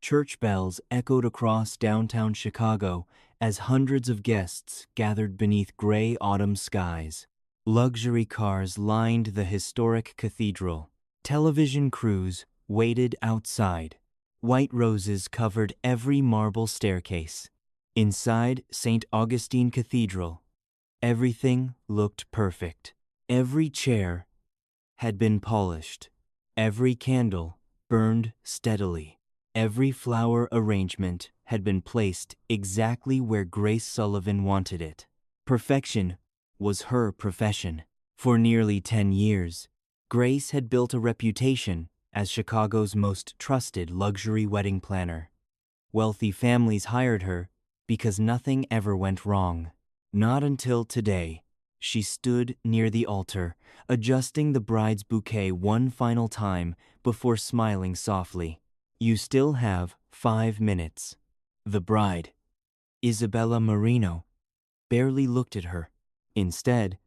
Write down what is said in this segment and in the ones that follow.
Church bells echoed across downtown Chicago as hundreds of guests gathered beneath gray autumn skies. Luxury cars lined the historic cathedral. Television crews waited outside. White roses covered every marble staircase. Inside St. Augustine Cathedral, everything looked perfect. Every chair had been polished. Every candle burned steadily. Every flower arrangement had been placed exactly where Grace Sullivan wanted it. Perfection was her profession. For nearly 10 years, Grace had built a reputation as Chicago's most trusted luxury wedding planner. Wealthy families hired her because nothing ever went wrong. Not until today. She stood near the altar, adjusting the bride's bouquet one final time before smiling softly. "You still have 5 minutes." The bride, Isabella Marino, barely looked at her. Instead,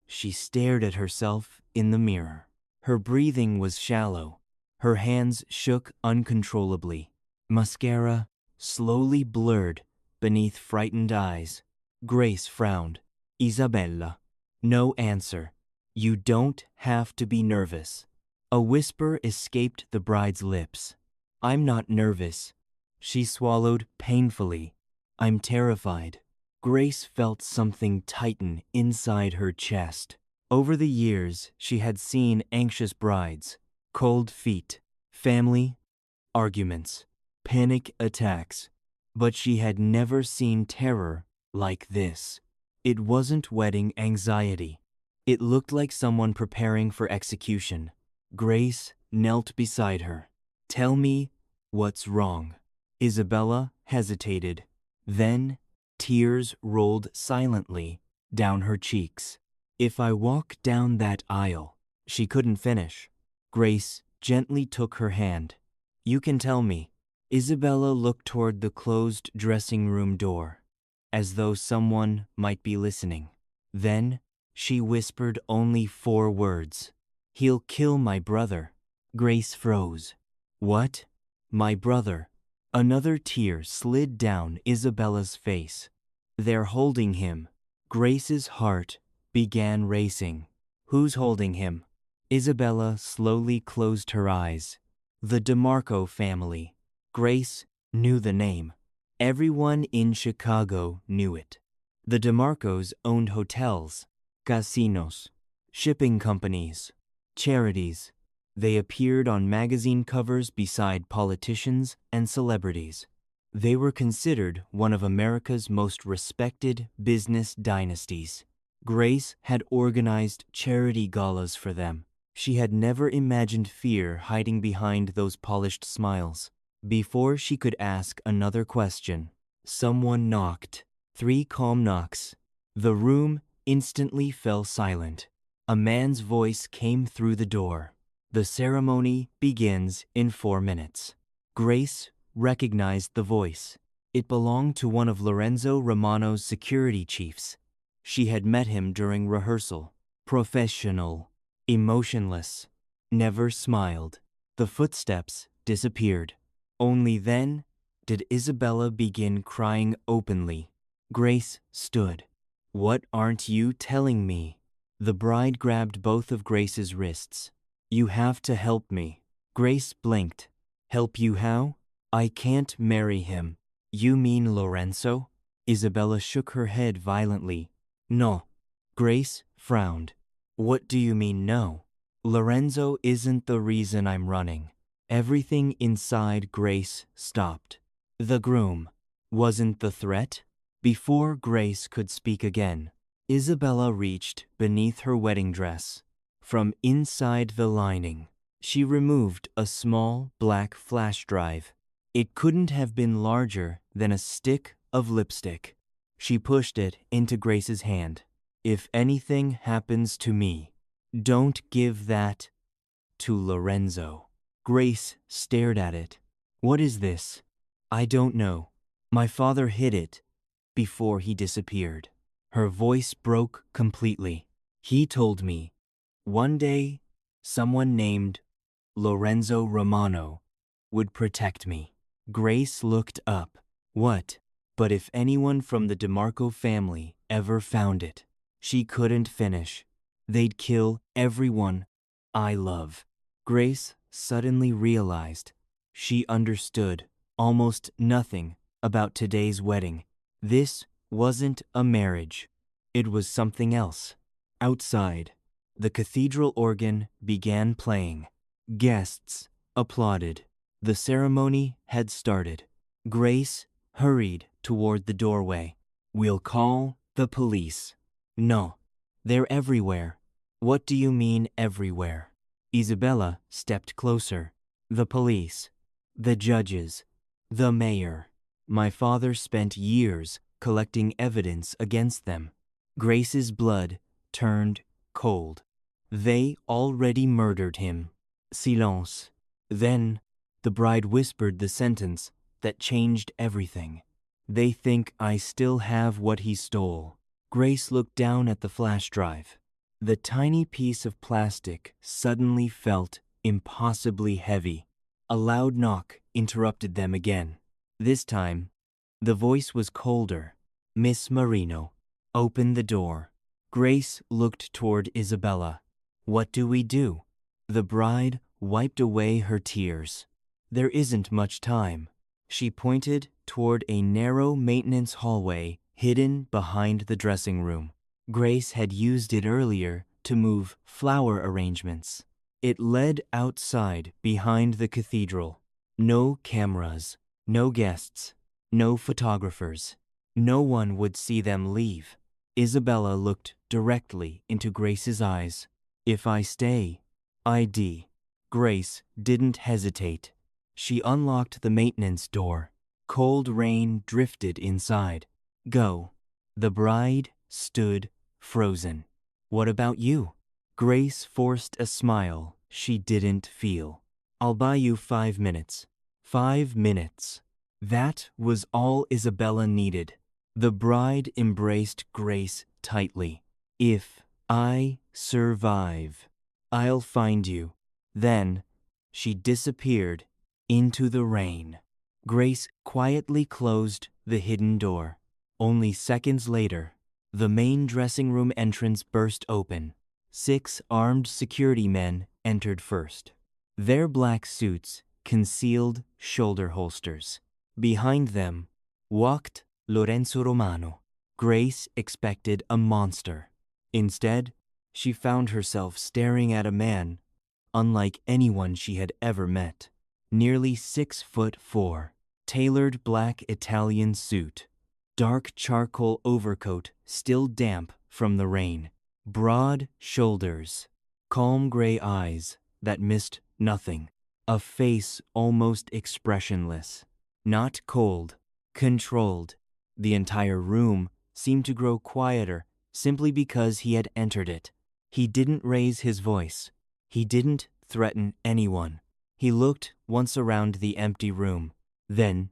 she stared at herself in the mirror. Her breathing was shallow. Her hands shook uncontrollably. Mascara slowly blurred beneath frightened eyes. Grace frowned. "Isabella." No answer. "You don't have to be nervous." A whisper escaped the bride's lips. "I'm not nervous." She swallowed painfully. "I'm terrified." Grace felt something tighten inside her chest. Over the years, she had seen anxious brides, cold feet, family arguments, panic attacks, but she had never seen terror like this. It wasn't wedding anxiety. It looked like someone preparing for execution. Grace knelt beside her. "Tell me what's wrong." Isabella hesitated. Then tears rolled silently down her cheeks. "If I walk down that aisle." She couldn't finish. Grace gently took her hand. "You can tell me." Isabella looked toward the closed dressing room door, as though someone might be listening. Then she whispered only 4 words. "He'll kill my brother." Grace froze. "What? My brother?" Another tear slid down Isabella's face. "They're holding him." Grace's heart began racing. "Who's holding him?" Isabella slowly closed her eyes. "The DeMarco family." Grace knew the name. Everyone in Chicago knew it. The DeMarcos owned hotels, casinos, shipping companies, charities. They appeared on magazine covers beside politicians and celebrities. They were considered one of America's most respected business dynasties. Grace had organized charity galas for them. She had never imagined fear hiding behind those polished smiles. Before she could ask another question, someone knocked. 3 calm knocks. The room instantly fell silent. A man's voice came through the door. "The ceremony begins in 4 minutes." Grace recognized the voice. It belonged to one of Lorenzo Romano's security chiefs. She had met him during rehearsal. Professional, emotionless, never smiled. The footsteps disappeared. Only then did Isabella begin crying openly. Grace stood. "What aren't you telling me?" The bride grabbed both of Grace's wrists. "You have to help me." Grace blinked. "Help you how?" "I can't marry him." "You mean Lorenzo?" Isabella shook her head violently. "No." Grace frowned. "What do you mean no?" "Lorenzo isn't the reason I'm running." Everything inside Grace stopped. The groom wasn't the threat. Before Grace could speak again, Isabella reached beneath her wedding dress. From inside the lining, she removed a small black flash drive. It couldn't have been larger than a stick of lipstick. She pushed it into Grace's hand. "If anything happens to me, don't give that to Lorenzo." Grace stared at it. "What is this?" "I don't know. My father hid it before he disappeared." Her voice broke completely. "He told me one day someone named Lorenzo Romano would protect me." Grace looked up. What? But if anyone from the DeMarco family ever found it, she couldn't finish. They'd kill everyone I love. Grace suddenly realized she understood almost nothing about today's wedding. This wasn't a marriage. It was something else. Outside, the cathedral organ began playing. Guests applauded. The ceremony had started. Grace hurried toward the doorway. We'll call the police. No, they're everywhere. What do you mean everywhere? Isabella stepped closer. The police, the judges, the mayor. My father spent years collecting evidence against them. Grace's blood turned cold. They already murdered him. Silence. Then the bride whispered the sentence that changed everything. They think I still have what he stole. Grace looked down at the flash drive. The tiny piece of plastic suddenly felt impossibly heavy. A loud knock interrupted them again. This time, the voice was colder. Miss Marino, open the door. Grace looked toward Isabella. What do we do? The bride wiped away her tears. There isn't much time. She pointed toward a narrow maintenance hallway hidden behind the dressing room. Grace had used it earlier to move flower arrangements. It led outside behind the cathedral. No cameras, no guests, no photographers. No one would see them leave. Isabella looked directly into Grace's eyes. If I stay, ID. Grace didn't hesitate. She unlocked the maintenance door. Cold rain drifted inside. Go. The bride stood frozen. What about you? Grace forced a smile she didn't feel. I'll buy you 5 minutes. 5 minutes. That was all Isabella needed. The bride embraced Grace tightly. If I survive, I'll find you. Then she disappeared into the rain. Grace quietly closed the hidden door. Only seconds later, the main dressing room entrance burst open. 6 armed security men entered first. Their black suits concealed shoulder holsters. Behind them walked Lorenzo Romano. Grace expected a monster. Instead, she found herself staring at a man unlike anyone she had ever met. Nearly 6'4", tailored black Italian suit, dark charcoal overcoat still damp from the rain, broad shoulders, calm gray eyes that missed nothing, a face almost expressionless, not cold, controlled. The entire room seemed to grow quieter simply because he had entered it. He didn't raise his voice. He didn't threaten anyone. He looked once around the empty room. Then,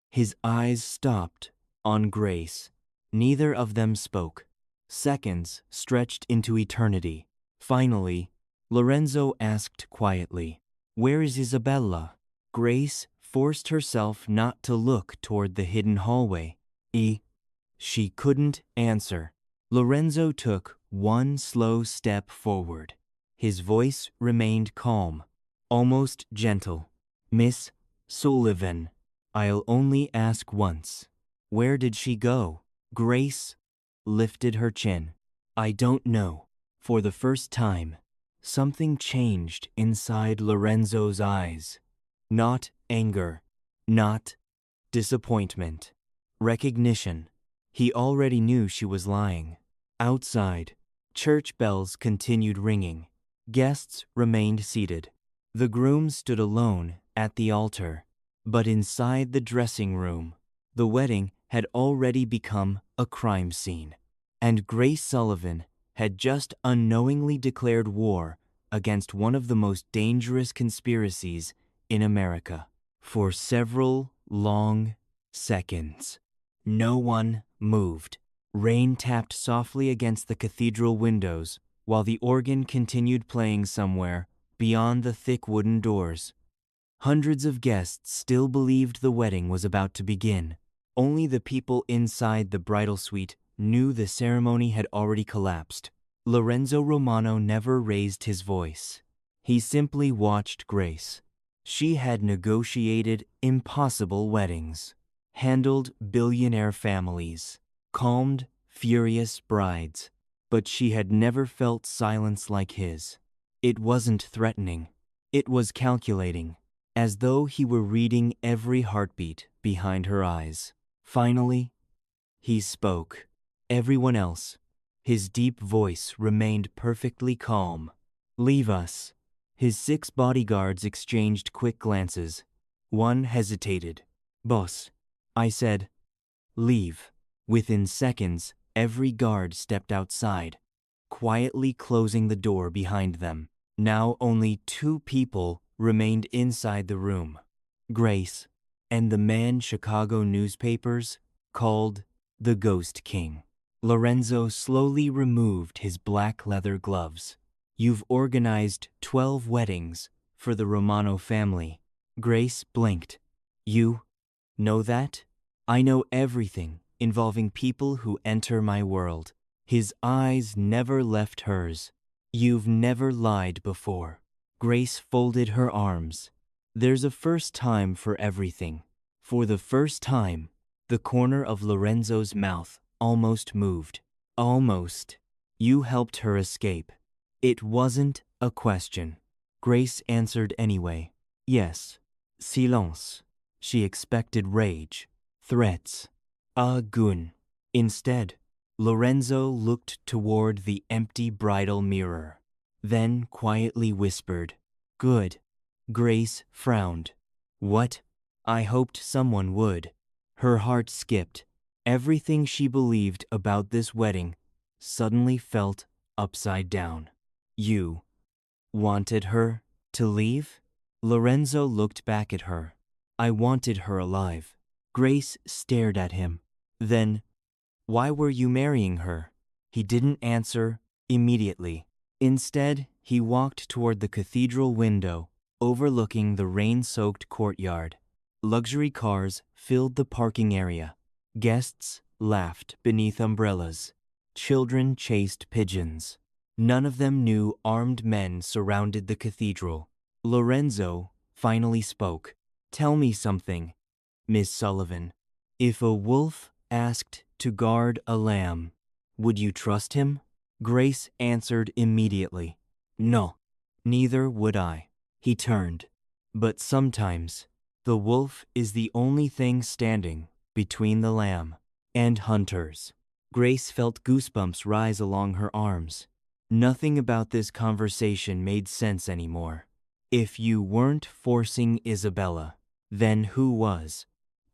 his eyes stopped on Grace. Neither of them spoke. Seconds stretched into eternity. Finally, Lorenzo asked quietly, "Where is Isabella?" Grace forced herself not to look toward the hidden hallway. She couldn't answer. Lorenzo took one slow step forward. His voice remained calm, almost gentle. "Miss Sullivan, I'll only ask once. Where did she go?" Grace lifted her chin. "I don't know." For the first time, something changed inside Lorenzo's eyes. Not anger, not disappointment. Recognition. He already knew she was lying. Outside, church bells continued ringing. Guests remained seated. The groom stood alone at the altar. But inside the dressing room, the wedding had already become a crime scene. And Grace Sullivan had just unknowingly declared war against one of the most dangerous conspiracies in America. For several long seconds, no one moved. Rain tapped softly against the cathedral windows while the organ continued playing somewhere beyond the thick wooden doors. Hundreds of guests still believed the wedding was about to begin. Only the people inside the bridal suite knew the ceremony had already collapsed. Lorenzo Romano never raised his voice. He simply watched Grace. She had negotiated impossible weddings, handled billionaire families, calmed furious brides, but she had never felt silence like his. It wasn't threatening. It was calculating, as though he were reading every heartbeat behind her eyes. Finally, he spoke. Everyone else, his deep voice remained perfectly calm. "Leave us." His 6 bodyguards exchanged quick glances. One hesitated. "Boss," I said. "Leave." Within seconds, every guard stepped outside, quietly closing the door behind them. Now only 2 people remained inside the room. Grace and the man Chicago newspapers called the Ghost King. Lorenzo slowly removed his black leather gloves. "You've organized 12 weddings for the Romano family." Grace blinked. "You know that?" "I know everything involving people who enter my world." His eyes never left hers. "You've never lied before." Grace folded her arms. "There's a first time for everything." For the first time, the corner of Lorenzo's mouth almost moved. "Almost." "You helped her escape." It wasn't a question. Grace answered anyway. "Yes." Silence. She expected rage, threats, a gun. Instead, Lorenzo looked toward the empty bridal mirror, then quietly whispered, "Good." Grace frowned. "What?" "I hoped someone would." Her heart skipped. Everything she believed about this wedding suddenly felt upside down. "You wanted her to leave?" Lorenzo looked back at her. "I wanted her alive." Grace stared at him. "Then, why were you marrying her?" He didn't answer immediately. Instead, he walked toward the cathedral window, overlooking the rain-soaked courtyard. Luxury cars filled the parking area. Guests laughed beneath umbrellas. Children chased pigeons. None of them knew armed men surrounded the cathedral. Lorenzo finally spoke. "Tell me something, Miss Sullivan. If a wolf asked to guard a lamb, would you trust him?" Grace answered immediately. "No, neither would I." He turned. "But sometimes, the wolf is the only thing standing between the lamb and hunters." Grace felt goosebumps rise along her arms. Nothing about this conversation made sense anymore. If you weren't forcing Isabella, then who was?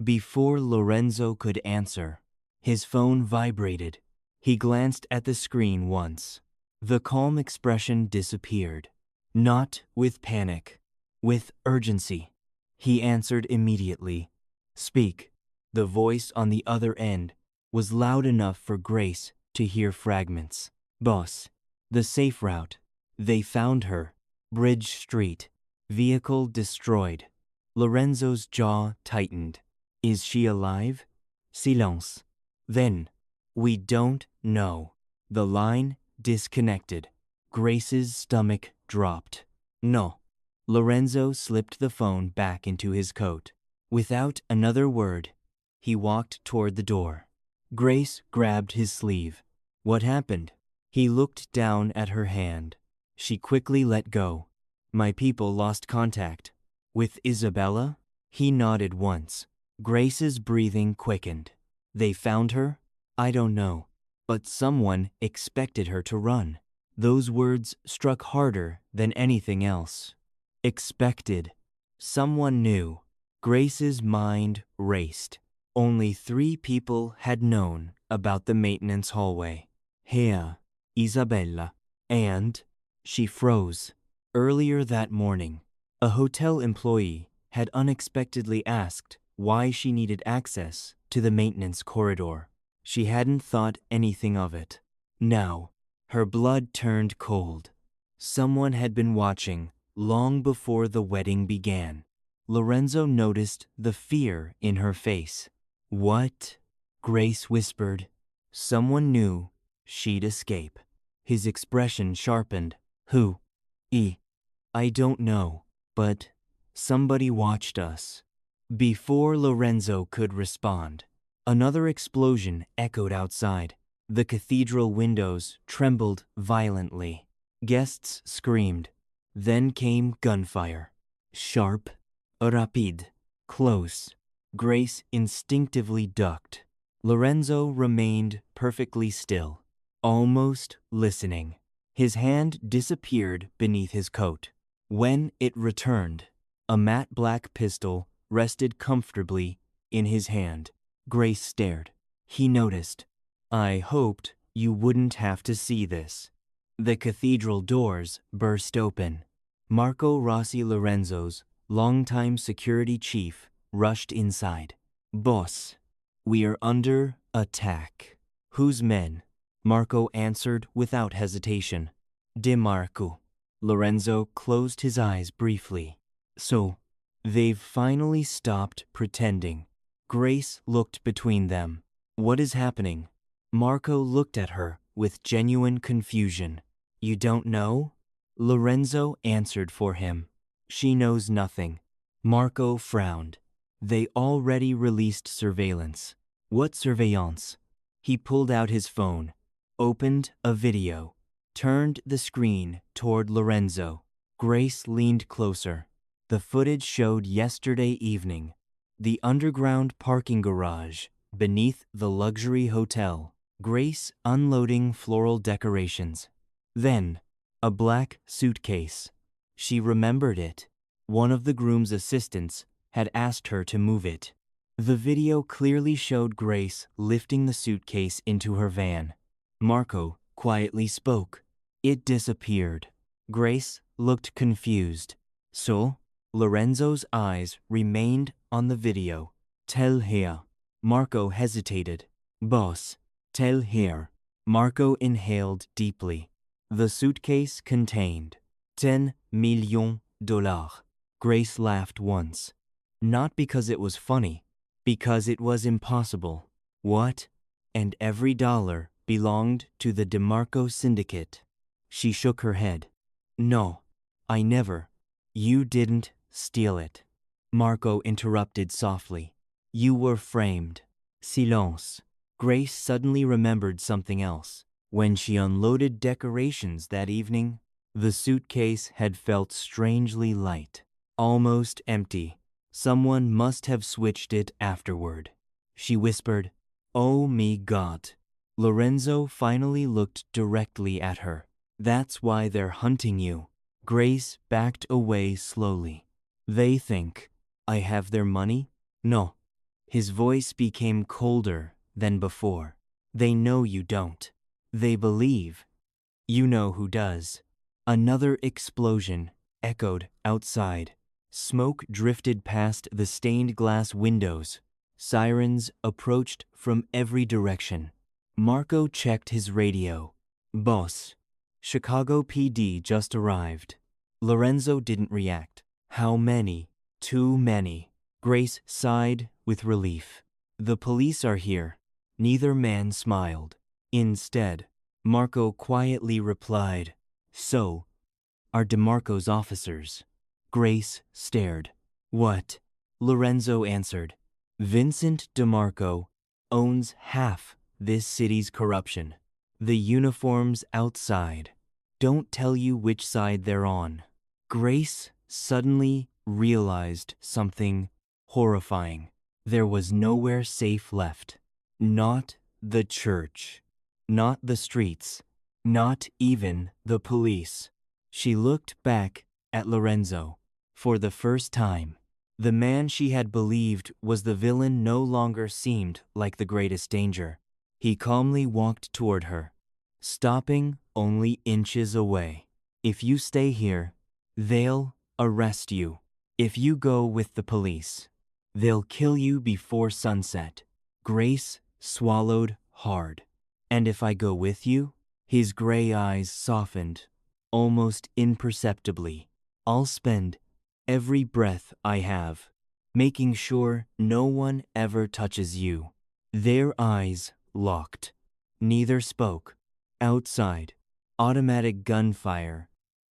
Before Lorenzo could answer, his phone vibrated. He glanced at the screen once. The calm expression disappeared. Not with panic, with urgency. He answered immediately. "Speak." The voice on the other end was loud enough for Grace to hear fragments. "Boss, the safe route. They found her. Bridge Street. Vehicle destroyed." Lorenzo's jaw tightened. "Is she alive?" Silence. "Then, we don't know." The line disconnected. Grace's stomach dropped. "No." Lorenzo slipped the phone back into his coat. Without another word, he walked toward the door. Grace grabbed his sleeve. "What happened?" He looked down at her hand. She quickly let go. "My people lost contact." "With Isabella?" He nodded once. Grace's breathing quickened. "They found her?" "I don't know. But someone expected her to run." Those words struck harder than anything else. Expected. Someone knew. Grace's mind raced. Only 3 people had known about the maintenance hallway. Hea, Isabella, and she froze. Earlier that morning, a hotel employee had unexpectedly asked why she needed access to the maintenance corridor. She hadn't thought anything of it. Now, her blood turned cold. Someone had been watching long before the wedding began. Lorenzo noticed the fear in her face. What? Grace whispered. Someone knew she'd escape. His expression sharpened. Who? I don't know, but somebody watched us. Before Lorenzo could respond, another explosion echoed outside. The cathedral windows trembled violently. Guests screamed. Then came gunfire. Sharp, rapid, close. Grace instinctively ducked. Lorenzo remained perfectly still, almost listening. His hand disappeared beneath his coat. When it returned, a matte black pistol rested comfortably in his hand. Grace stared. He noticed. I hoped you wouldn't have to see this. The cathedral doors burst open. Marco Rossi Lorenzo's longtime security chief rushed inside. Boss, we are under attack. Whose men? Marco answered without hesitation. DeMarco. Lorenzo closed his eyes briefly. So, they've finally stopped pretending. Grace looked between them. What is happening? Marco looked at her with genuine confusion. You don't know? Lorenzo answered for him. She knows nothing. Marco frowned. They already released surveillance. What surveillance? He pulled out his phone, opened a video, turned the screen toward Lorenzo. Grace leaned closer. The footage showed yesterday evening. The underground parking garage beneath the luxury hotel. Grace unloading floral decorations. Then, a black suitcase. She remembered it. One of the groom's assistants had asked her to move it. The video clearly showed Grace lifting the suitcase into her van. Marco quietly spoke. It disappeared. Grace looked confused. So, Lorenzo's eyes remained on the video. Tell her. Marco hesitated. Boss, tell her. Marco inhaled deeply. The suitcase contained $10 million. Grace laughed once. Not because it was funny, because it was impossible. What? And every dollar belonged to the DeMarco syndicate. She shook her head. No, I never. You didn't steal it. Marco interrupted softly. You were framed. Silence. Grace suddenly remembered something else. When she unloaded decorations that evening, the suitcase had felt strangely light, almost empty. Someone must have switched it afterward. She whispered, Oh me God. Lorenzo finally looked directly at her. That's why they're hunting you. Grace backed away slowly. They think I have their money? No. His voice became colder than before. They know you don't. They believe. You know who does. Another explosion echoed outside. Smoke drifted past the stained glass windows. Sirens approached from every direction. Marco checked his radio. Boss, Chicago PD just arrived. Lorenzo didn't react. How many? Too many. Grace sighed with relief. The police are here. Neither man smiled. Instead, Marco quietly replied, So, are DeMarco's officers? Grace stared. What? Lorenzo answered. Vincent DeMarco owns half this city's corruption. The uniforms outside don't tell you which side they're on. Grace suddenly realized something horrifying. There was nowhere safe left. Not the church. Not the streets. Not even the police. She looked back at Lorenzo. For the first time, the man she had believed was the villain no longer seemed like the greatest danger. He calmly walked toward her, stopping only inches away. If you stay here, they'll arrest you. If you go with the police, they'll kill you before sunset. Grace swallowed hard. And if I go with you? His gray eyes softened, almost imperceptibly. I'll spend every breath I have, making sure no one ever touches you." Their eyes locked. Neither spoke. Outside, automatic gunfire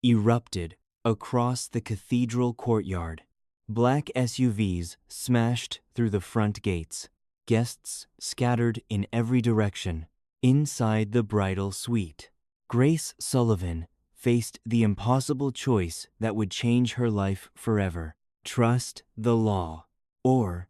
erupted across the cathedral courtyard. Black SUVs smashed through the front gates. Guests scattered in every direction. Inside the bridal suite, Grace Sullivan faced the impossible choice that would change her life forever. Trust the law or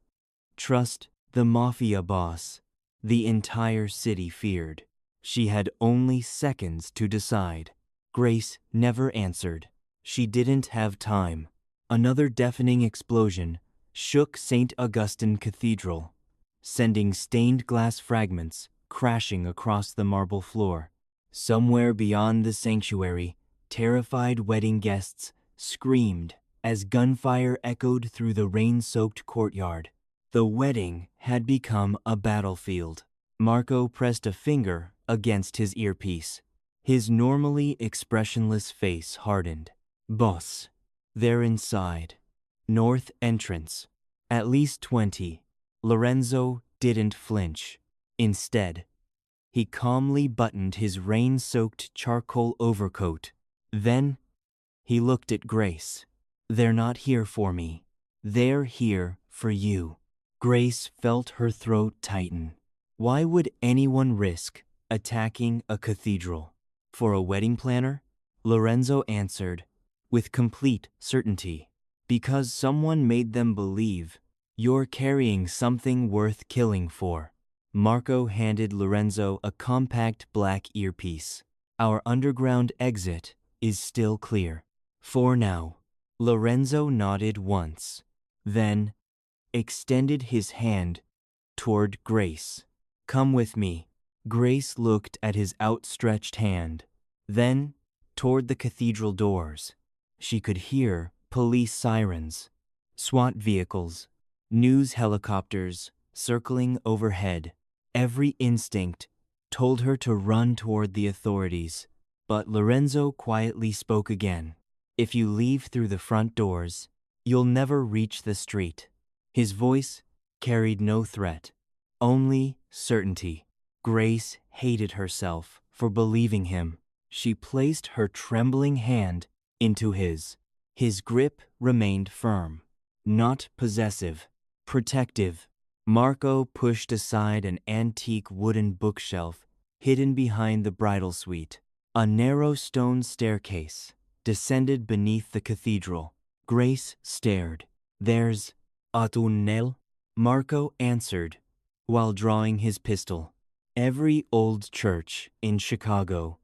trust the Mafia Boss. The entire city feared. She had only seconds to decide. Grace never answered. She didn't have time. Another deafening explosion shook St. Augustine Cathedral, sending stained glass fragments crashing across the marble floor. Somewhere beyond the sanctuary, terrified wedding guests screamed as gunfire echoed through the rain-soaked courtyard. The wedding had become a battlefield. Marco pressed a finger against his earpiece. His normally expressionless face hardened. "Boss, they're inside. North entrance. At least 20. Lorenzo didn't flinch. Instead, he calmly buttoned his rain-soaked charcoal overcoat. Then, he looked at Grace. "They're not here for me. They're here for you." Grace felt her throat tighten. Why would anyone risk attacking a cathedral? For a wedding planner? Lorenzo answered with complete certainty. Because someone made them believe you're carrying something worth killing for. Marco handed Lorenzo a compact black earpiece. "Our underground exit is still clear. For now." Lorenzo nodded once, then extended his hand toward Grace. "Come with me." Grace looked at his outstretched hand, then toward the cathedral doors. She could hear police sirens, SWAT vehicles, news helicopters circling overhead. Every instinct told her to run toward the authorities, but Lorenzo quietly spoke again. "If you leave through the front doors, you'll never reach the street." His voice carried no threat, only certainty. Grace hated herself for believing him. She placed her trembling hand into his. His grip remained firm, not possessive, protective. Marco pushed aside an antique wooden bookshelf hidden behind the bridal suite. A narrow stone staircase descended beneath the cathedral. Grace stared. "There's a tunnel?" Marco answered while drawing his pistol. Every old church in Chicago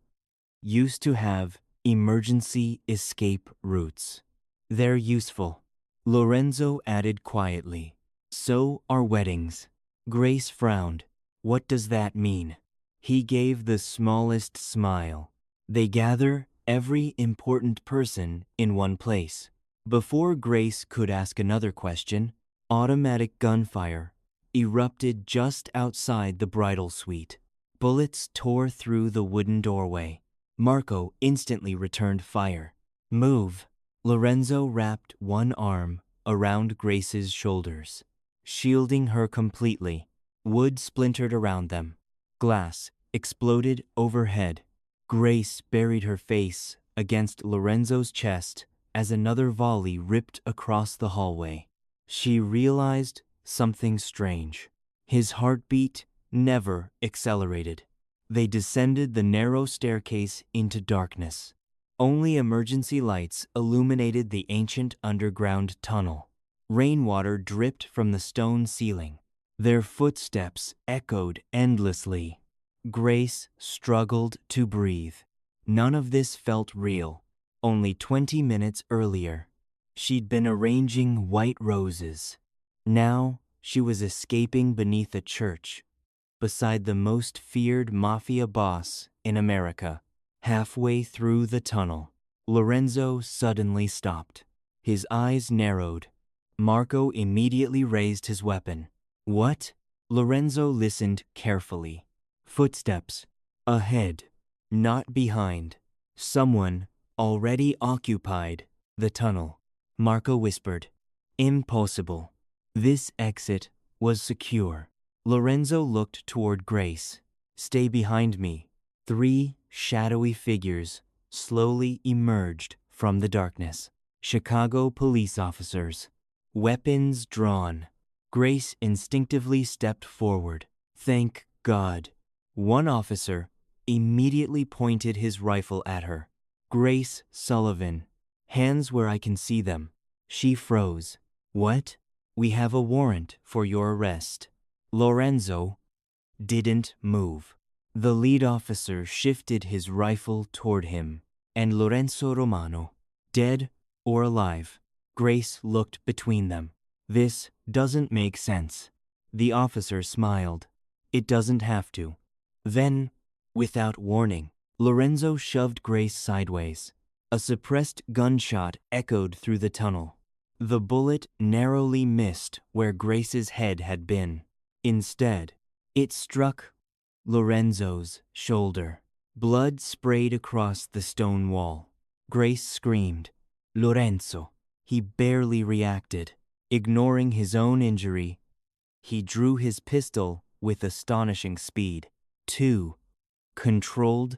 used to have emergency escape routes. They're useful, Lorenzo added quietly. So are weddings. Grace frowned. What does that mean? He gave the smallest smile. They gather every important person in one place. Before Grace could ask another question, automatic gunfire erupted just outside the bridal suite. Bullets tore through the wooden doorway. Marco instantly returned fire. "Move." Lorenzo wrapped one arm around Grace's shoulders, shielding her completely. Wood splintered around them. Glass exploded overhead. Grace buried her face against Lorenzo's chest as another volley ripped across the hallway. She realized something strange. His heartbeat never accelerated. They descended the narrow staircase into darkness. Only emergency lights illuminated the ancient underground tunnel. Rainwater dripped from the stone ceiling. Their footsteps echoed endlessly. Grace struggled to breathe. None of this felt real. Only 20 minutes earlier, she'd been arranging white roses. Now, she was escaping beneath a church, beside the most feared mafia boss in America. Halfway through the tunnel, Lorenzo suddenly stopped. His eyes narrowed. Marco immediately raised his weapon. "What?" Lorenzo listened carefully. Footsteps. Ahead, not behind. Someone already occupied the tunnel. Marco whispered. Impossible. This exit was secure. Lorenzo looked toward Grace. Stay behind me. 3 shadowy figures slowly emerged from the darkness. Chicago police officers. Weapons drawn. Grace instinctively stepped forward. Thank God. One officer immediately pointed his rifle at her. Grace Sullivan. Hands where I can see them. She froze. What? We have a warrant for your arrest. Lorenzo didn't move. The lead officer shifted his rifle toward him, and Lorenzo Romano, dead or alive. Grace looked between them. This doesn't make sense. The officer smiled. It doesn't have to. Then, without warning, Lorenzo shoved Grace sideways. A suppressed gunshot echoed through the tunnel. The bullet narrowly missed where Grace's head had been. Instead, it struck Lorenzo's shoulder. Blood sprayed across the stone wall. Grace screamed. Lorenzo. He barely reacted. Ignoring his own injury, he drew his pistol with astonishing speed. 2 controlled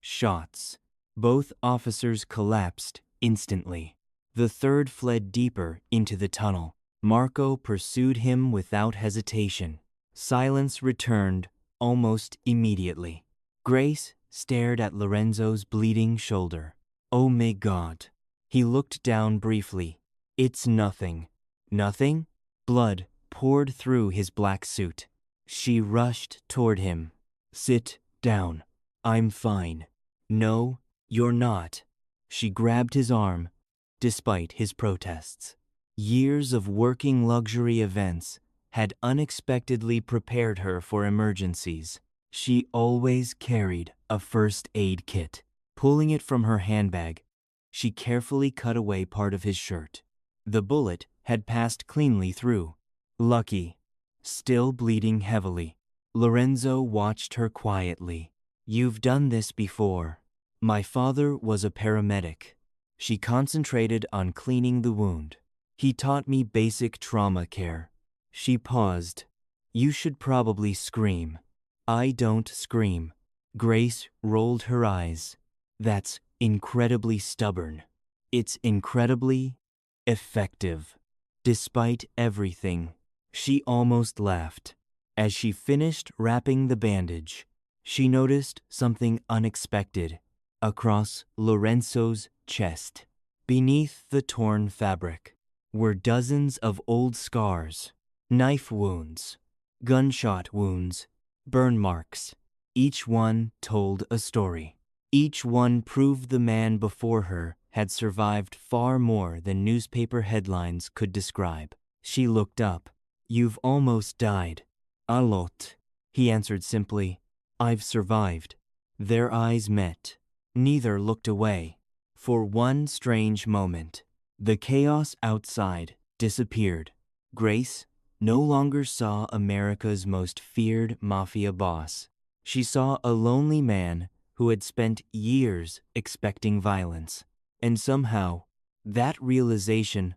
shots. Both officers collapsed instantly. The third fled deeper into the tunnel. Marco pursued him without hesitation. Silence returned almost immediately. Grace stared at Lorenzo's bleeding shoulder. Oh my God. He looked down briefly. It's nothing. Nothing? Blood poured through his black suit. She rushed toward him. Sit down. I'm fine. No, you're not. She grabbed his arm, despite his protests. Years of working luxury events had unexpectedly prepared her for emergencies. She always carried a first aid kit. Pulling it from her handbag, she carefully cut away part of his shirt. The bullet had passed cleanly through. Lucky. Still bleeding heavily. Lorenzo watched her quietly. You've done this before. My father was a paramedic. She concentrated on cleaning the wound. He taught me basic trauma care. She paused. You should probably scream. I don't scream. Grace rolled her eyes. That's incredibly stubborn. It's incredibly effective. Despite everything, she almost laughed. As she finished wrapping the bandage, she noticed something unexpected across Lorenzo's chest. Beneath the torn fabric were dozens of old scars, knife wounds, gunshot wounds, burn marks. Each one told a story. Each one proved the man before her had survived far more than newspaper headlines could describe. She looked up. You've almost died. A lot. He answered simply. I've survived. Their eyes met. Neither looked away. For one strange moment, the chaos outside disappeared. Grace no longer saw America's most feared mafia boss. She saw a lonely man who had spent years expecting violence. And somehow, that realization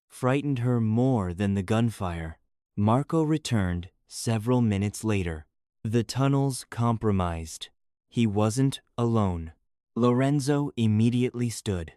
frightened her more than the gunfire. Marco returned several minutes later. The tunnels compromised. He wasn't alone. Lorenzo immediately stood.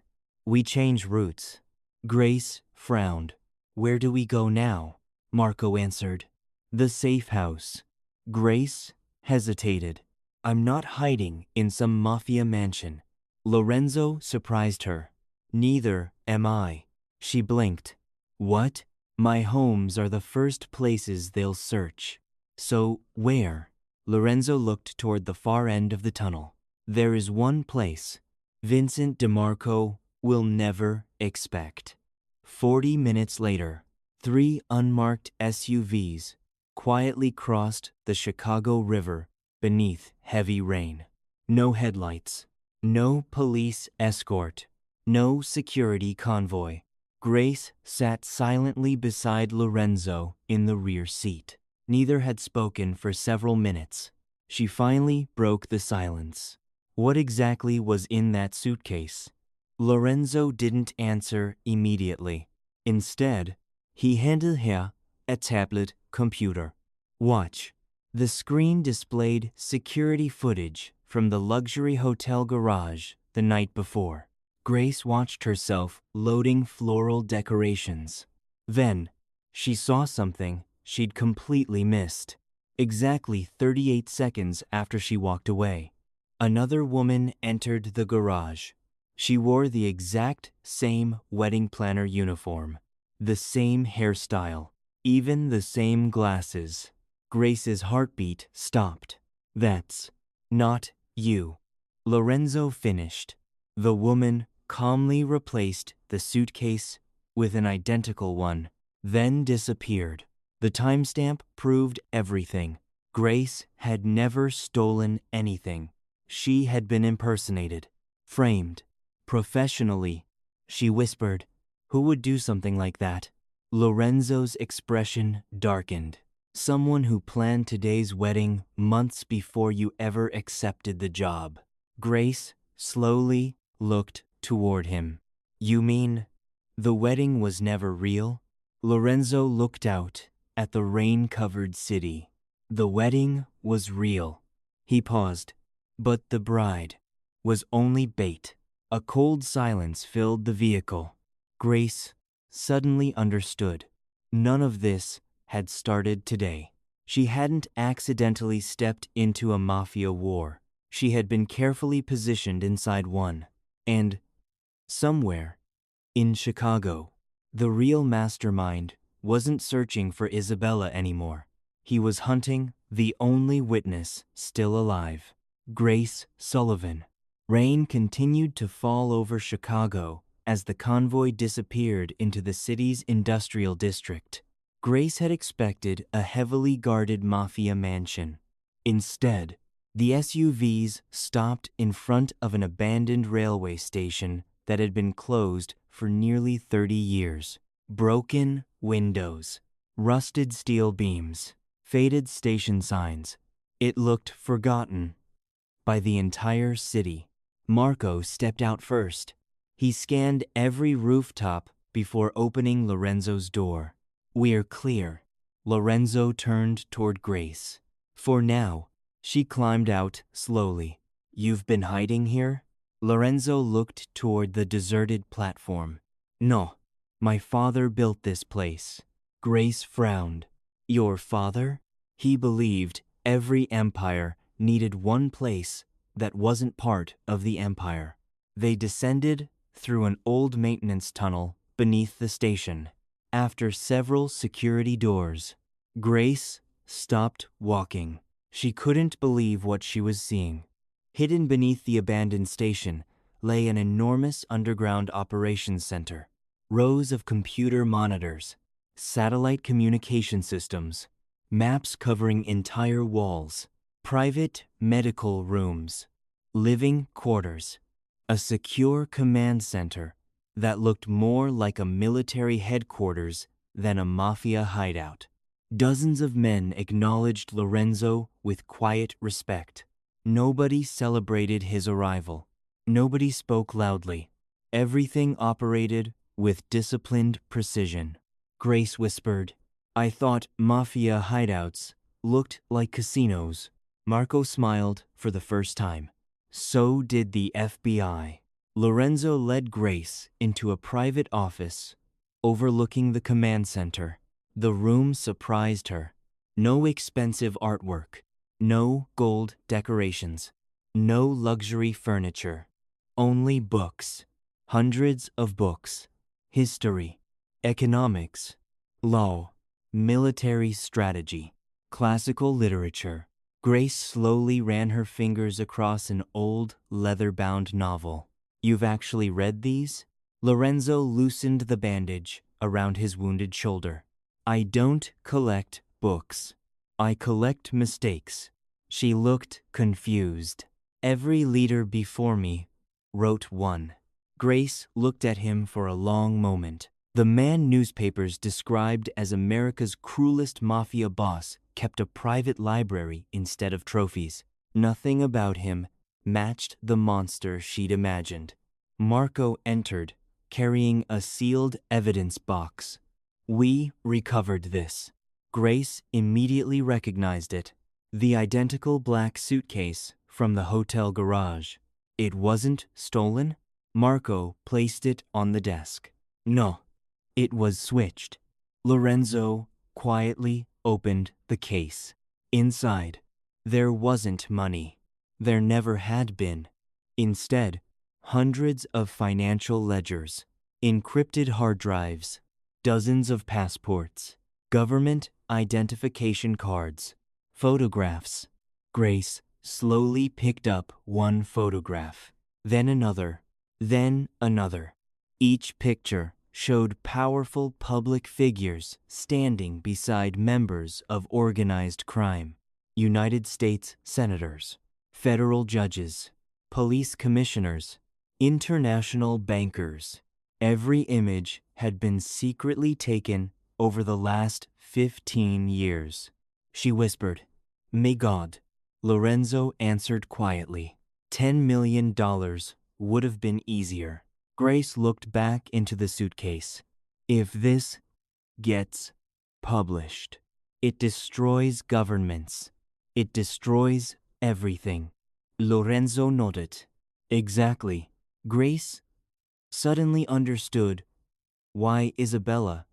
We change routes. Grace frowned. Where do we go now? Marco answered. The safe house. Grace hesitated. I'm not hiding in some mafia mansion. Lorenzo surprised her. Neither am I. She blinked. What? My homes are the first places they'll search. So where? Lorenzo looked toward the far end of the tunnel. There is one place Vincent DeMarco will never expect. 40 minutes later, 3 unmarked SUVs quietly crossed the Chicago River beneath heavy rain. No headlights, no police escort, no security convoy. Grace sat silently beside Lorenzo in the rear seat. Neither had spoken for several minutes. She finally broke the silence. What exactly was in that suitcase? Lorenzo didn't answer immediately. Instead, he handed her a tablet computer. Watch. The screen displayed security footage from the luxury hotel garage the night before. Grace watched herself loading floral decorations. Then, she saw something she'd completely missed. Exactly 38 seconds after she walked away, another woman entered the garage. She wore the exact same wedding planner uniform, the same hairstyle, even the same glasses. Grace's heartbeat stopped. That's not you. Lorenzo finished. The woman calmly replaced the suitcase with an identical one, then disappeared. The timestamp proved everything. Grace had never stolen anything. She had been impersonated, framed, professionally. She whispered, "Who would do something like that?" Lorenzo's expression darkened. Someone who planned today's wedding months before you ever accepted the job. Grace slowly looked toward him. You mean the wedding was never real? Lorenzo looked out at the rain-covered city. The wedding was real. He paused, but the bride was only bait. A cold silence filled the vehicle. Grace suddenly understood. None of this had started today. She hadn't accidentally stepped into a mafia war. She had been carefully positioned inside one. And somewhere in Chicago, the real mastermind wasn't searching for Isabella anymore. He was hunting the only witness still alive, Grace Sullivan. Rain continued to fall over Chicago as the convoy disappeared into the city's industrial district. Grace had expected a heavily guarded mafia mansion. Instead, the SUVs stopped in front of an abandoned railway station that had been closed for nearly 30 years. Broken windows, rusted steel beams, faded station signs. It looked forgotten by the entire city. Marco stepped out first. He scanned every rooftop before opening Lorenzo's door. "We're clear." Lorenzo turned toward Grace. For now, she climbed out slowly. "You've been hiding here?" Lorenzo looked toward the deserted platform. "No, my father built this place." Grace frowned. "Your father?" He believed every empire needed one place that wasn't part of the empire. They descended through an old maintenance tunnel beneath the station. After several security doors, Grace stopped walking. She couldn't believe what she was seeing. Hidden beneath the abandoned station lay an enormous underground operations center. Rows of computer monitors, satellite communication systems, maps covering entire walls, private medical rooms, living quarters, a secure command center that looked more like a military headquarters than a mafia hideout. Dozens of men acknowledged Lorenzo with quiet respect. Nobody celebrated his arrival. Nobody spoke loudly. Everything operated with disciplined precision. Grace whispered, "I thought mafia hideouts looked like casinos." Marco smiled for the first time. So did the FBI. Lorenzo led Grace into a private office overlooking the command center. The room surprised her. No expensive artwork, no gold decorations, no luxury furniture, only books. Hundreds of books. History, economics, law, military strategy, classical literature. Grace slowly ran her fingers across an old, leather-bound novel. "You've actually read these?" Lorenzo loosened the bandage around his wounded shoulder. "I don't collect books. I collect mistakes." She looked confused. "Every leader before me wrote one." Grace looked at him for a long moment. The man newspapers described as America's cruelest mafia boss kept a private library instead of trophies. Nothing about him matched the monster she'd imagined. Marco entered, carrying a sealed evidence box. We recovered this. Grace immediately recognized it. The identical black suitcase from the hotel garage. It wasn't stolen? Marco placed it on the desk. No, it was switched. Lorenzo quietly opened the case. Inside, there wasn't money. There never had been. Instead, hundreds of financial ledgers, encrypted hard drives, dozens of passports, government identification cards, photographs. Grace slowly picked up one photograph, then another, then another. Each picture showed powerful public figures standing beside members of organized crime, United States senators, federal judges, police commissioners, international bankers. Every image had been secretly taken over the last 15 years. She whispered, "May God." Lorenzo answered quietly, $10 million would have been easier. Grace looked back into the suitcase. If this gets published, it destroys governments. It destroys everything. Lorenzo nodded. Exactly. Grace suddenly understood why Isabella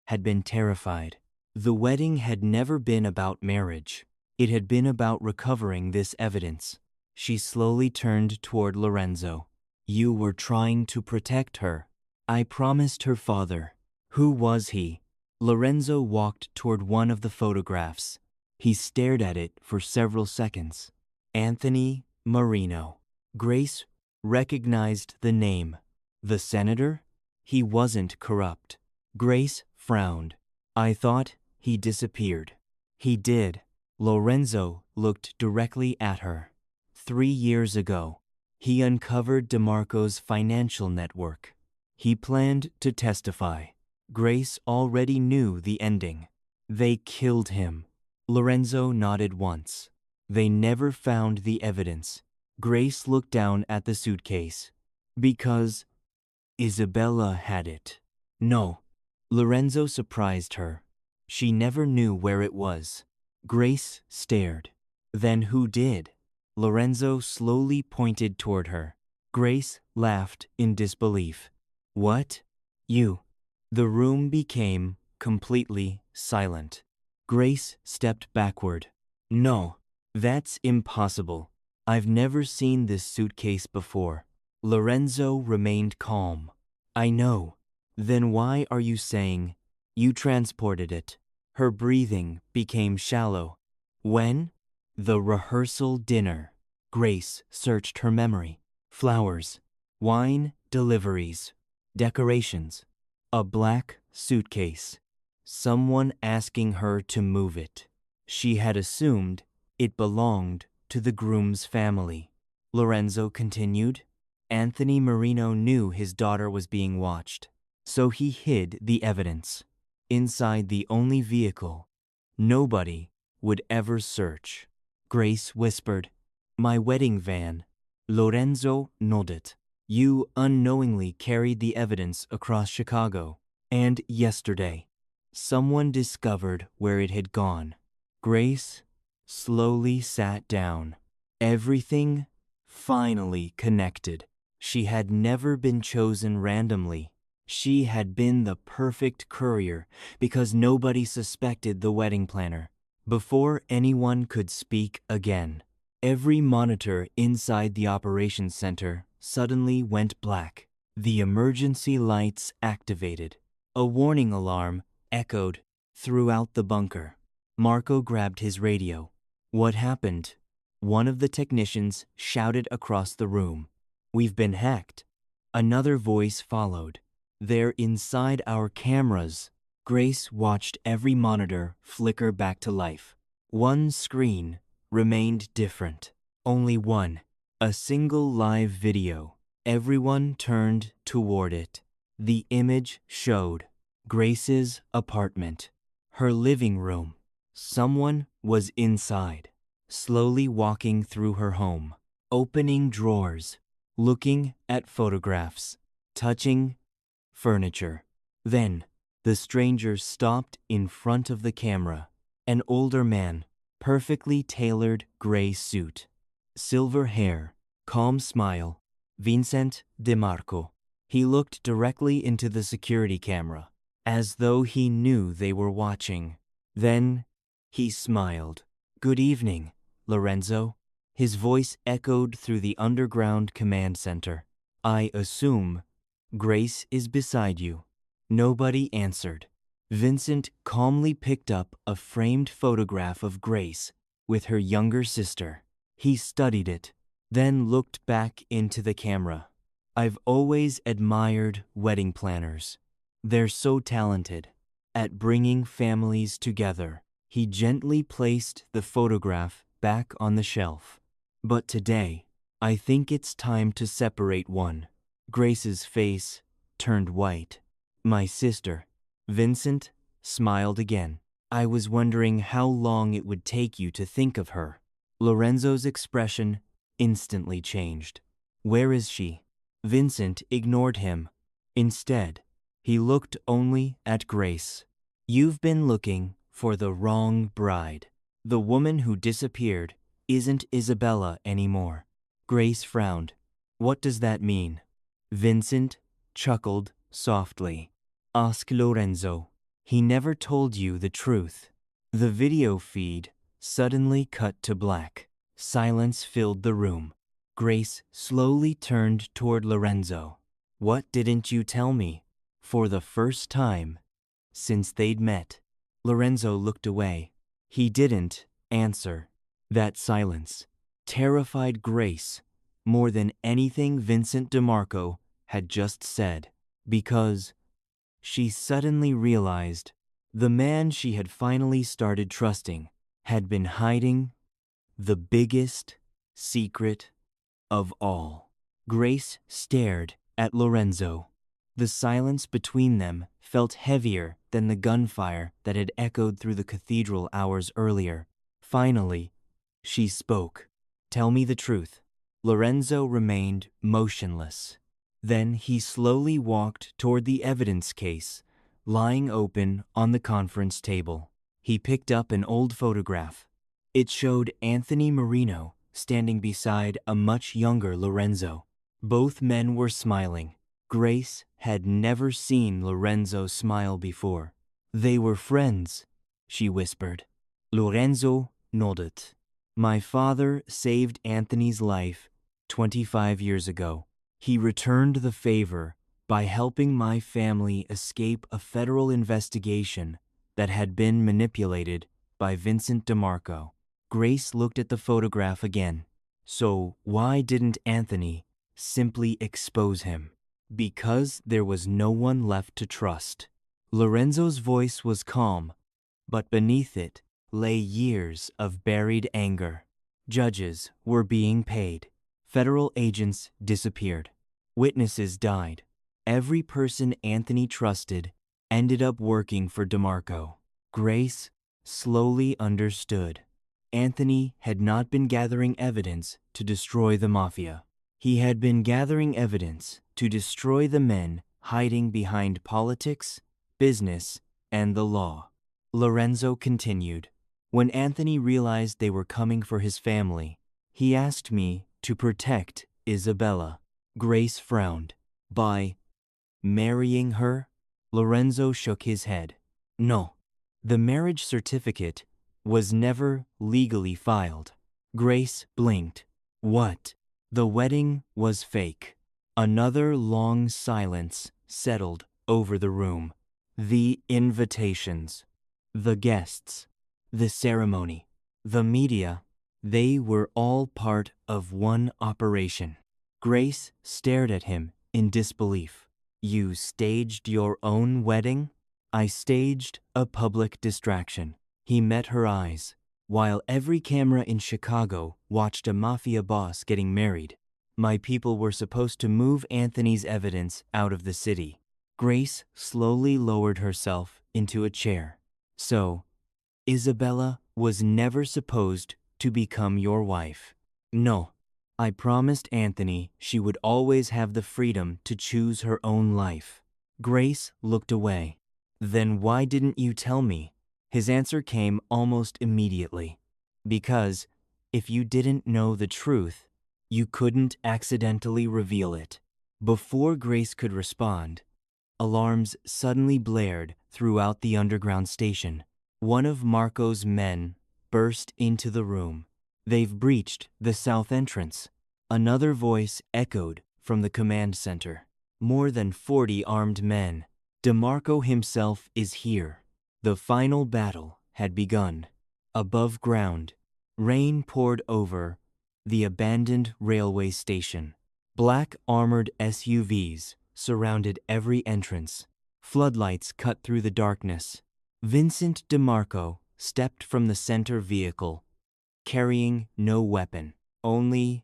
had been terrified. The wedding had never been about marriage. It had been about recovering this evidence. She slowly turned toward Lorenzo. You were trying to protect her. I promised her father. Who was he? Lorenzo walked toward one of the photographs. He stared at it for several seconds. Anthony Marino. Grace recognized the name. The senator? He wasn't corrupt. Grace frowned. I thought he disappeared. He did. Lorenzo looked directly at her. 3 years ago, he uncovered DeMarco's financial network. He planned to testify. Grace already knew the ending. They killed him. Lorenzo nodded once. They never found the evidence. Grace looked down at the suitcase. Because Isabella had it. No. Lorenzo surprised her. She never knew where it was. Grace stared. Then who did? Lorenzo slowly pointed toward her. Grace laughed in disbelief. What? You. The room became completely silent. Grace stepped backward. No, that's impossible. I've never seen this suitcase before. Lorenzo remained calm. I know. Then why are you saying you transported it? Her breathing became shallow. When? The rehearsal dinner. Grace searched her memory. Flowers, wine, deliveries, decorations, a black suitcase. Someone asking her to move it. She had assumed it belonged to the groom's family. Lorenzo continued. Anthony Marino knew his daughter was being watched, so he hid the evidence inside the only vehicle nobody would ever search. Grace whispered, My wedding van. Lorenzo nodded. You unknowingly carried the evidence across Chicago, and yesterday, someone discovered where it had gone. Grace slowly sat down. Everything finally connected. She had never been chosen randomly. She had been the perfect courier because nobody suspected the wedding planner. Before anyone could speak again, every monitor inside the operations center suddenly went black. The emergency lights activated. A warning alarm echoed throughout the bunker. Marco grabbed his radio. What happened? One of the technicians shouted across the room. We've been hacked. Another voice followed. They're inside our cameras. Grace watched every monitor flicker back to life. One screen remained different. Only one. A single live video. Everyone turned toward it. The image showed Grace's apartment. Her living room. Someone was inside, slowly walking through her home, opening drawers, looking at photographs, touching furniture. Then, the stranger stopped in front of the camera. An older man, perfectly tailored gray suit, silver hair, calm smile, Vincent DeMarco. He looked directly into the security camera, as though he knew they were watching. Then, he smiled. "Good evening, Lorenzo." His voice echoed through the underground command center. "I assume Grace is beside you." Nobody answered. Vincent calmly picked up a framed photograph of Grace with her younger sister. He studied it, then looked back into the camera. "I've always admired wedding planners. They're so talented at bringing families together." He gently placed the photograph back on the shelf. "But today, I think it's time to separate one." Grace's face turned white. "My sister." Vincent smiled again. "I was wondering how long it would take you to think of her." Lorenzo's expression instantly changed. "Where is she?" Vincent ignored him. Instead, he looked only at Grace. "You've been looking for the wrong bride. The woman who disappeared isn't Isabella anymore." Grace frowned. "What does that mean?" Vincent chuckled softly. "Ask Lorenzo. He never told you the truth." The video feed suddenly cut to black. Silence filled the room. Grace slowly turned toward Lorenzo. "What didn't you tell me?" For the first time since they'd met. Lorenzo looked away. He didn't answer. That silence terrified Grace more than anything Vincent DeMarco had just said, because she suddenly realized the man she had finally started trusting had been hiding the biggest secret of all. Grace stared at Lorenzo. The silence between them felt heavier than the gunfire that had echoed through the cathedral hours earlier. Finally, she spoke. "Tell me the truth." Lorenzo remained motionless. Then he slowly walked toward the evidence case, lying open on the conference table. He picked up an old photograph. It showed Anthony Marino standing beside a much younger Lorenzo. Both men were smiling. Grace had never seen Lorenzo smile before. "They were friends," she whispered. Lorenzo nodded. "My father saved Anthony's life 25 years ago. He returned the favor by helping my family escape a federal investigation that had been manipulated by Vincent DeMarco." Grace looked at the photograph again. "So why didn't Anthony simply expose him?" "Because there was no one left to trust." Lorenzo's voice was calm, but beneath it lay years of buried anger. Judges were being paid. Federal agents disappeared. Witnesses died. Every person Anthony trusted ended up working for DeMarco. Grace slowly understood. Anthony had not been gathering evidence to destroy the mafia. He had been gathering evidence to destroy the men hiding behind politics, business, and the law. Lorenzo continued. "When Anthony realized they were coming for his family, he asked me to protect Isabella." Grace frowned. "By marrying her?" Lorenzo shook his head. "No. The marriage certificate was never legally filed." Grace blinked. "What?" "The wedding was fake." Another long silence settled over the room. The invitations, the guests, the ceremony, the media, they were all part of one operation. Grace stared at him in disbelief. "You staged your own wedding?" "I staged a public distraction." He met her eyes. "While every camera in Chicago watched a mafia boss getting married, my people were supposed to move Anthony's evidence out of the city." Grace slowly lowered herself into a chair. "So, Isabella was never supposed to become your wife?" "No." I promised Anthony she would always have the freedom to choose her own life. Grace looked away. Then why didn't you tell me? His answer came almost immediately. Because, if you didn't know the truth, you couldn't accidentally reveal it. Before Grace could respond, alarms suddenly blared throughout the underground station. One of Marco's men burst into the room. They've breached the south entrance. Another voice echoed from the command center. More than 40 armed men. DeMarco himself is here. The final battle had begun. Above ground, rain poured over the abandoned railway station. Black armored SUVs surrounded every entrance. Floodlights cut through the darkness. Vincent DeMarco stepped from the center vehicle, carrying no weapon, only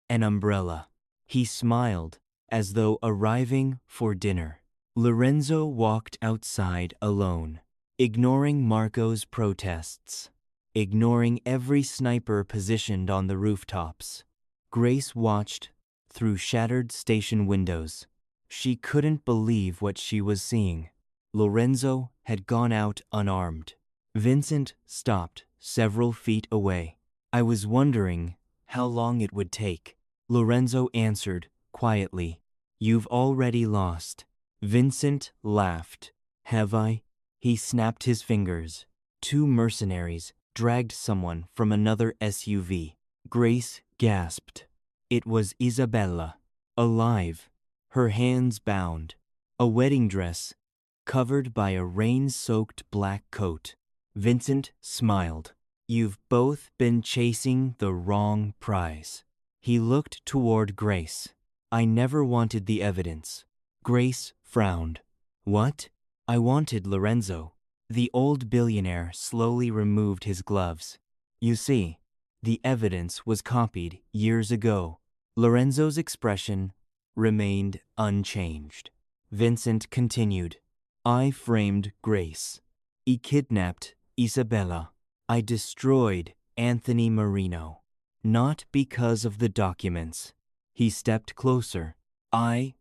an umbrella. He smiled as though arriving for dinner. Lorenzo walked outside alone, ignoring Marco's protests, ignoring every sniper positioned on the rooftops. Grace watched through shattered station windows. She couldn't believe what she was seeing. Lorenzo had gone out unarmed. Vincent stopped several feet away. I was wondering how long it would take. Lorenzo answered quietly. You've already lost. Vincent laughed. Have I? He snapped his fingers. 2 mercenaries dragged someone from another SUV. Grace gasped. It was Isabella, alive, her hands bound, a wedding dress covered by a rain-soaked black coat. Vincent smiled. You've both been chasing the wrong prize. He looked toward Grace. I never wanted the evidence. Grace frowned. What? I wanted Lorenzo. The old billionaire slowly removed his gloves. You see, the evidence was copied years ago. Lorenzo's expression remained unchanged. Vincent continued. I framed Grace. I kidnapped Isabella. I destroyed Anthony Marino. Not because of the documents. He stepped closer. I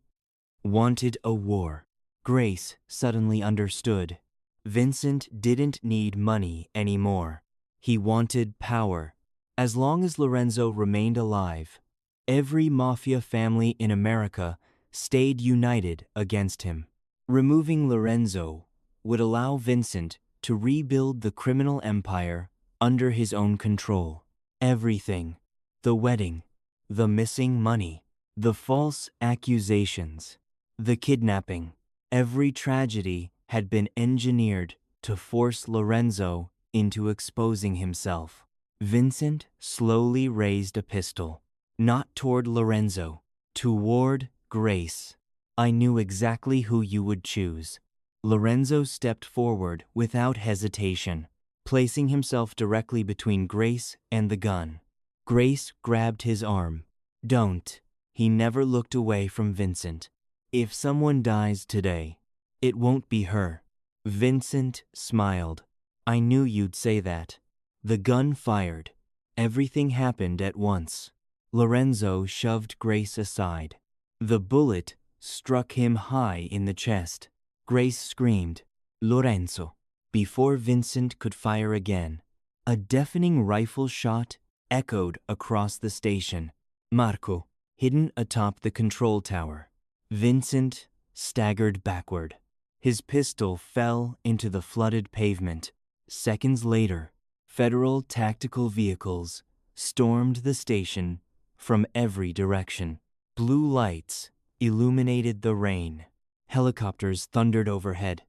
wanted a war. Grace suddenly understood. Vincent didn't need money anymore. He wanted power. As long as Lorenzo remained alive, every mafia family in America stayed united against him. Removing Lorenzo would allow Vincent to rebuild the criminal empire under his own control. Everything, the wedding, the missing money, the false accusations, the kidnapping, every tragedy had been engineered to force Lorenzo into exposing himself. Vincent slowly raised a pistol, not toward Lorenzo, toward Grace. I knew exactly who you would choose. Lorenzo stepped forward without hesitation, placing himself directly between Grace and the gun. Grace grabbed his arm. Don't. He never looked away from Vincent. If someone dies today, it won't be her. Vincent smiled. I knew you'd say that. The gun fired. Everything happened at once. Lorenzo shoved Grace aside. The bullet struck him high in the chest. Grace screamed, Lorenzo. Before Vincent could fire again, a deafening rifle shot echoed across the station. Marco, hidden atop the control tower. Vincent staggered backward. His pistol fell into the flooded pavement. Seconds later, federal tactical vehicles stormed the station from every direction. Blue lights illuminated the rain. Helicopters thundered overhead.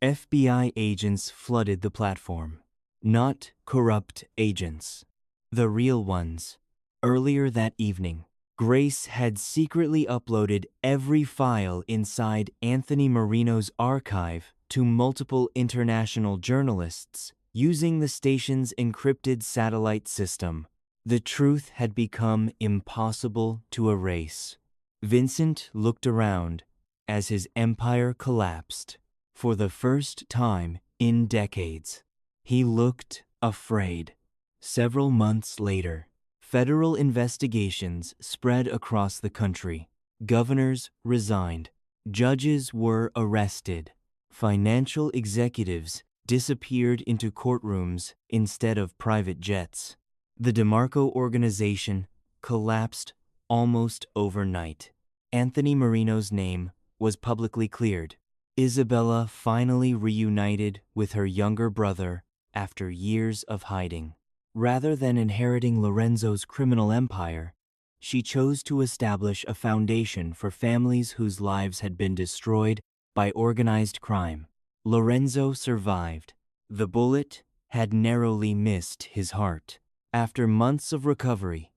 FBI agents flooded the platform. Not corrupt agents. The real ones. Earlier that evening, Grace had secretly uploaded every file inside Anthony Marino's archive to multiple international journalists using the station's encrypted satellite system. The truth had become impossible to erase. Vincent looked around as his empire collapsed. For the first time in decades, he looked afraid. Several months later, Federal investigations spread across the country. Governors resigned. Judges were arrested. Financial executives disappeared into courtrooms instead of private jets. The DeMarco organization collapsed almost overnight. Anthony Marino's name was publicly cleared. Isabella finally reunited with her younger brother after years of hiding. Rather than inheriting Lorenzo's criminal empire, she chose to establish a foundation for families whose lives had been destroyed by organized crime. Lorenzo survived. The bullet had narrowly missed his heart. After months of recovery,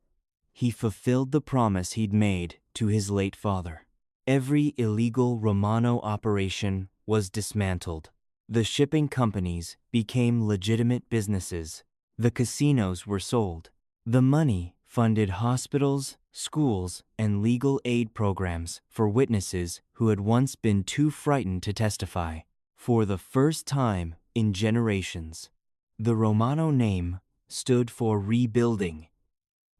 he fulfilled the promise he'd made to his late father. Every illegal Romano operation was dismantled. The shipping companies became legitimate businesses. The casinos were sold. The money funded hospitals, schools, and legal aid programs for witnesses who had once been too frightened to testify. For the first time in generations, the Romano name stood for rebuilding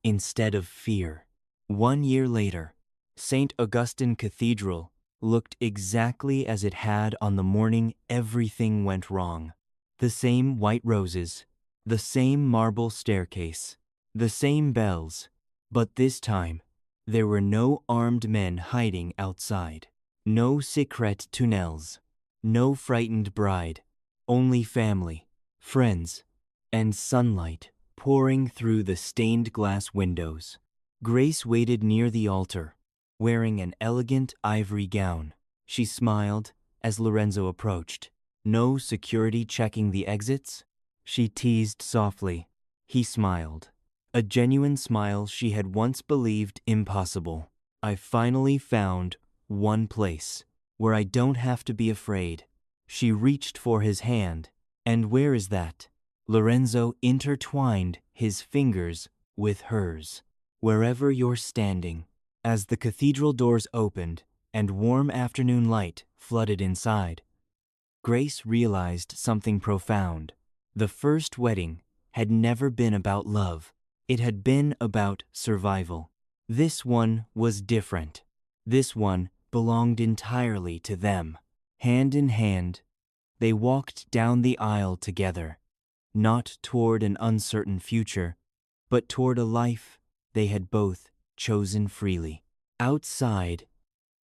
instead of fear. 1 year later, St. Augustine Cathedral looked exactly as it had on the morning everything went wrong. The same white roses, the same marble staircase, the same bells, but this time there were no armed men hiding outside, no secret tunnels, no frightened bride, only family, friends, and sunlight pouring through the stained glass windows. Grace waited near the altar, wearing an elegant ivory gown. She smiled as Lorenzo approached. No security checking the exits? She teased softly. He smiled. A genuine smile she had once believed impossible. I finally found one place where I don't have to be afraid. She reached for his hand. And where is that? Lorenzo intertwined his fingers with hers. Wherever you're standing. As the cathedral doors opened and warm afternoon light flooded inside, Grace realized something profound. The first wedding had never been about love. It had been about survival. This one was different. This one belonged entirely to them. Hand in hand, they walked down the aisle together, not toward an uncertain future, but toward a life they had both chosen freely. Outside,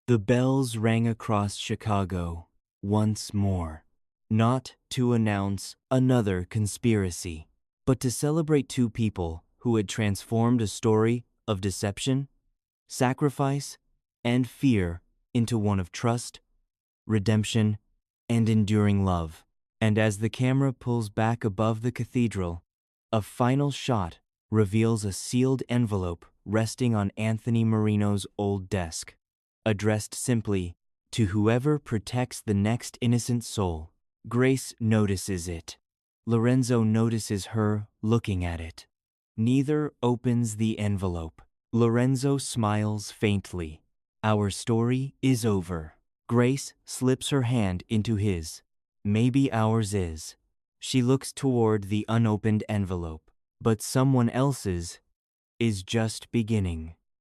the bells rang across Chicago once more, not to announce another conspiracy, but to celebrate two people who had transformed a story of deception, sacrifice, and fear into one of trust, redemption, and enduring love. And as the camera pulls back above the cathedral, a final shot reveals a sealed envelope resting on Anthony Marino's old desk, addressed simply, "To whoever protects the next innocent soul." Grace notices it. Lorenzo notices her looking at it. Neither opens the envelope. Lorenzo smiles faintly. Our story is over. Grace slips her hand into his. Maybe ours is. She looks toward the unopened envelope, but someone else's is just beginning.